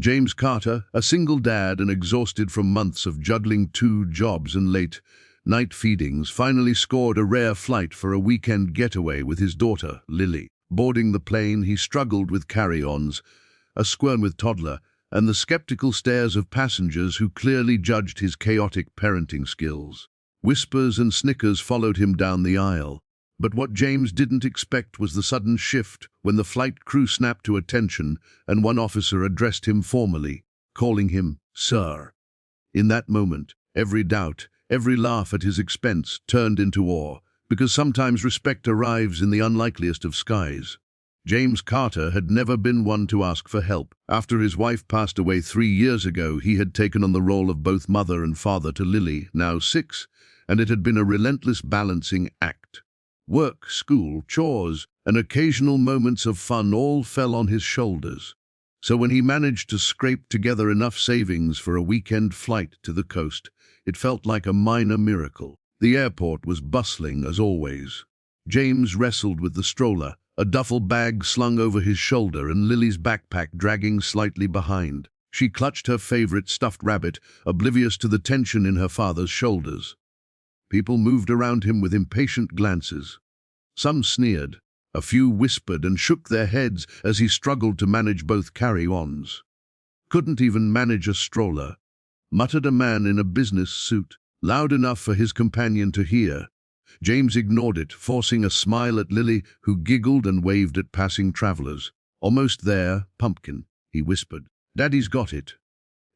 James Carter, a single dad and exhausted from months of juggling 2 jobs and late night feedings, finally scored a rare flight for a weekend getaway with his daughter, Lily. Boarding the plane, he struggled with carry-ons, a squirm with toddler, and the skeptical stares of passengers who clearly judged his chaotic parenting skills. Whispers and snickers followed him down the aisle. But what James didn't expect was the sudden shift when the flight crew snapped to attention and one officer addressed him formally, calling him Sir. In that moment, every doubt, every laugh at his expense turned into awe, because sometimes respect arrives in the unlikeliest of skies. James Carter had never been one to ask for help. After his wife passed away 3 years ago, he had taken on the role of both mother and father to Lily, now 6, and it had been a relentless balancing act. Work, school, chores, and occasional moments of fun all fell on his shoulders. So when he managed to scrape together enough savings for a weekend flight to the coast, it felt like a minor miracle. The airport was bustling as always. James wrestled with the stroller, a duffel bag slung over his shoulder and Lily's backpack dragging slightly behind. She clutched her favorite stuffed rabbit, oblivious to the tension in her father's shoulders. People moved around him with impatient glances. Some sneered. A few whispered and shook their heads as he struggled to manage both carry-ons. Couldn't even manage a stroller, muttered a man in a business suit, loud enough for his companion to hear. James ignored it, forcing a smile at Lily, who giggled and waved at passing travelers. "Almost there, pumpkin," he whispered. "Daddy's got it."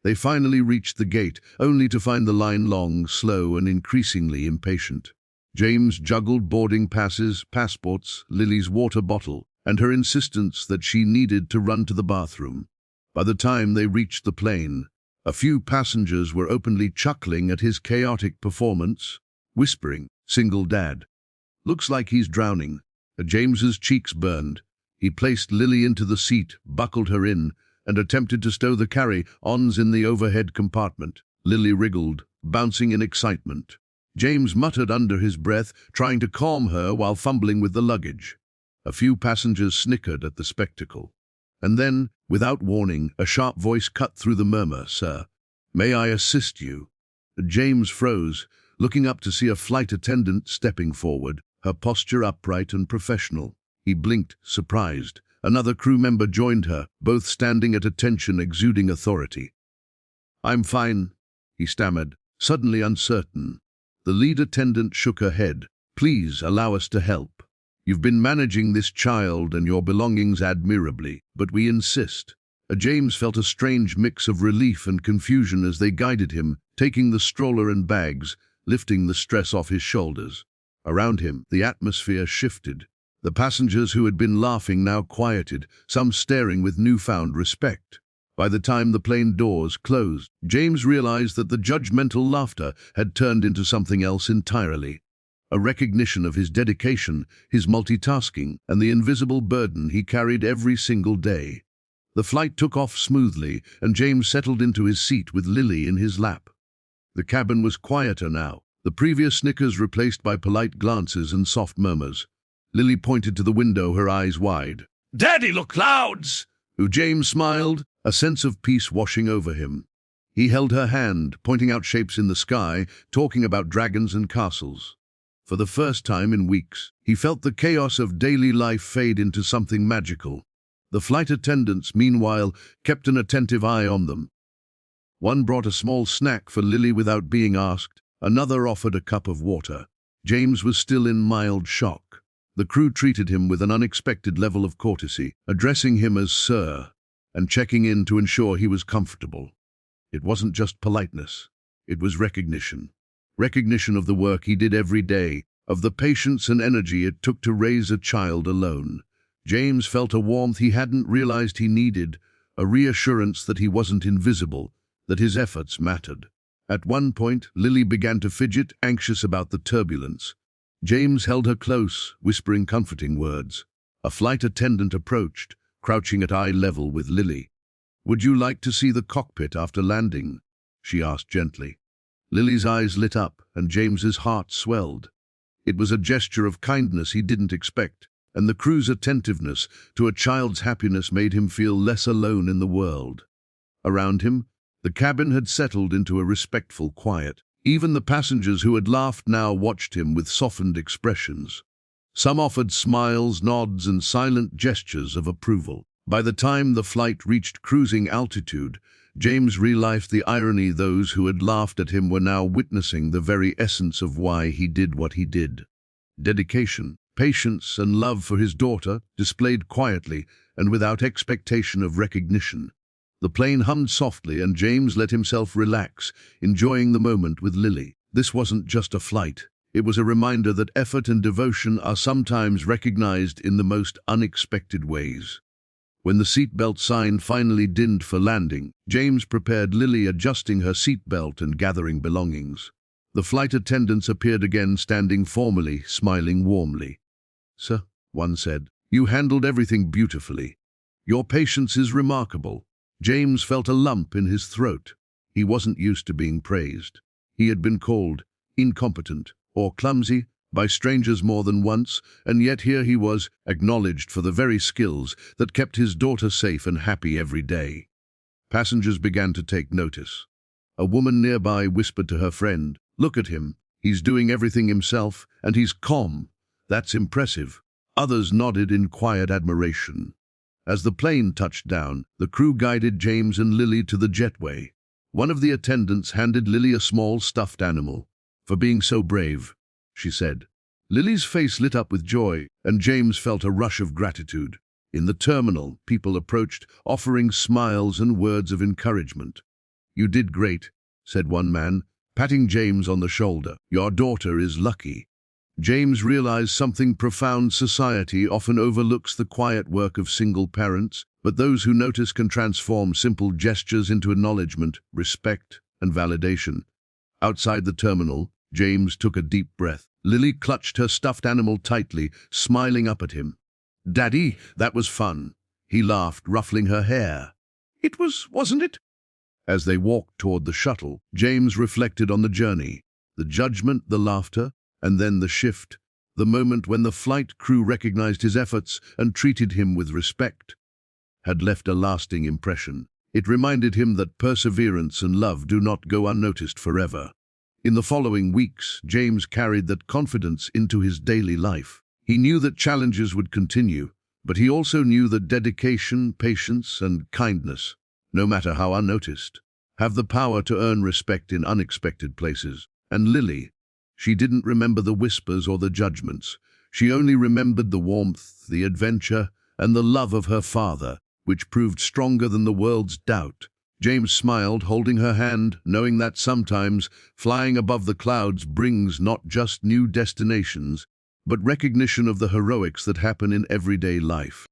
They finally reached the gate, only to find the line long, slow, and increasingly impatient. James juggled boarding passes, passports, Lily's water bottle, and her insistence that she needed to run to the bathroom. By the time they reached the plane, a few passengers were openly chuckling at his chaotic performance, whispering, "Single dad. Looks like he's drowning." James's cheeks burned. He placed Lily into the seat, buckled her in, and attempted to stow the carry-ons in the overhead compartment. Lily wriggled, bouncing in excitement. James muttered under his breath, trying to calm her while fumbling with the luggage. A few passengers snickered at the spectacle. And then, without warning, a sharp voice cut through the murmur. "Sir, may I assist you?" James froze, looking up to see a flight attendant stepping forward, her posture upright and professional. He blinked, surprised. Another crew member joined her, both standing at attention, exuding authority. "I'm fine," he stammered, suddenly uncertain. The lead attendant shook her head. "Please allow us to help. You've been managing this child and your belongings admirably, but we insist." James felt a strange mix of relief and confusion as they guided him, taking the stroller and bags, lifting the stress off his shoulders. Around him, the atmosphere shifted. The passengers who had been laughing now quieted, some staring with newfound respect. By the time the plane doors closed, James realized that the judgmental laughter had turned into something else entirely. A recognition of his dedication, his multitasking, and the invisible burden he carried every single day. The flight took off smoothly, and James settled into his seat with Lily in his lap. The cabin was quieter now, the previous snickers replaced by polite glances and soft murmurs. Lily pointed to the window, her eyes wide. "Daddy, look, clouds!" James smiled, a sense of peace washing over him. He held her hand, pointing out shapes in the sky, talking about dragons and castles. For the first time in weeks, he felt the chaos of daily life fade into something magical. The flight attendants, meanwhile, kept an attentive eye on them. One brought a small snack for Lily without being asked, another offered a cup of water. James was still in mild shock. The crew treated him with an unexpected level of courtesy, addressing him as Sir, and checking in to ensure he was comfortable. It wasn't just politeness, it was recognition. Recognition of the work he did every day, of the patience and energy it took to raise a child alone. James felt a warmth he hadn't realized he needed, a reassurance that he wasn't invisible, that his efforts mattered. At one point, Lily began to fidget, anxious about the turbulence. James held her close, whispering comforting words. A flight attendant approached, crouching at eye level with Lily. "Would you like to see the cockpit after landing?" she asked gently. Lily's eyes lit up, and James's heart swelled. It was a gesture of kindness he didn't expect, and the crew's attentiveness to a child's happiness made him feel less alone in the world. Around him, the cabin had settled into a respectful quiet. Even the passengers who had laughed now watched him with softened expressions. Some offered smiles, nods, and silent gestures of approval. By the time the flight reached cruising altitude, James realized the irony. Those who had laughed at him were now witnessing the very essence of why he did what he did. Dedication, patience, and love for his daughter, displayed quietly and without expectation of recognition. The plane hummed softly and James let himself relax, enjoying the moment with Lily. This wasn't just a flight. It was a reminder that effort and devotion are sometimes recognized in the most unexpected ways. When the seatbelt sign finally dinned for landing, James prepared Lily, adjusting her seatbelt and gathering belongings. The flight attendants appeared again, standing formally, smiling warmly. "Sir," one said, "you handled everything beautifully. Your patience is remarkable." James felt a lump in his throat. He wasn't used to being praised. He had been called incompetent or clumsy by strangers more than once, and yet here he was, acknowledged for the very skills that kept his daughter safe and happy every day. Passengers began to take notice. A woman nearby whispered to her friend, "Look at him. He's doing everything himself, and he's calm. That's impressive." Others nodded in quiet admiration. As the plane touched down, the crew guided James and Lily to the jetway. One of the attendants handed Lily a small stuffed animal. "For being so brave," she said. Lily's face lit up with joy, and James felt a rush of gratitude. In the terminal, people approached, offering smiles and words of encouragement. "You did great," said one man, patting James on the shoulder. "Your daughter is lucky." James realized something profound. Society often overlooks the quiet work of single parents, but those who notice can transform simple gestures into acknowledgement, respect, and validation. Outside the terminal, James took a deep breath. Lily clutched her stuffed animal tightly, smiling up at him. "Daddy, that was fun." He laughed, ruffling her hair. "It was, wasn't it?" As they walked toward the shuttle, James reflected on the journey, the judgment, the laughter, and then the shift, the moment when the flight crew recognized his efforts and treated him with respect, had left a lasting impression. It reminded him that perseverance and love do not go unnoticed forever. In the following weeks, James carried that confidence into his daily life. He knew that challenges would continue, but he also knew that dedication, patience, and kindness, no matter how unnoticed, have the power to earn respect in unexpected places. And Lily, she didn't remember the whispers or the judgments. She only remembered the warmth, the adventure, and the love of her father, which proved stronger than the world's doubt. James smiled, holding her hand, knowing that sometimes flying above the clouds brings not just new destinations, but recognition of the heroics that happen in everyday life.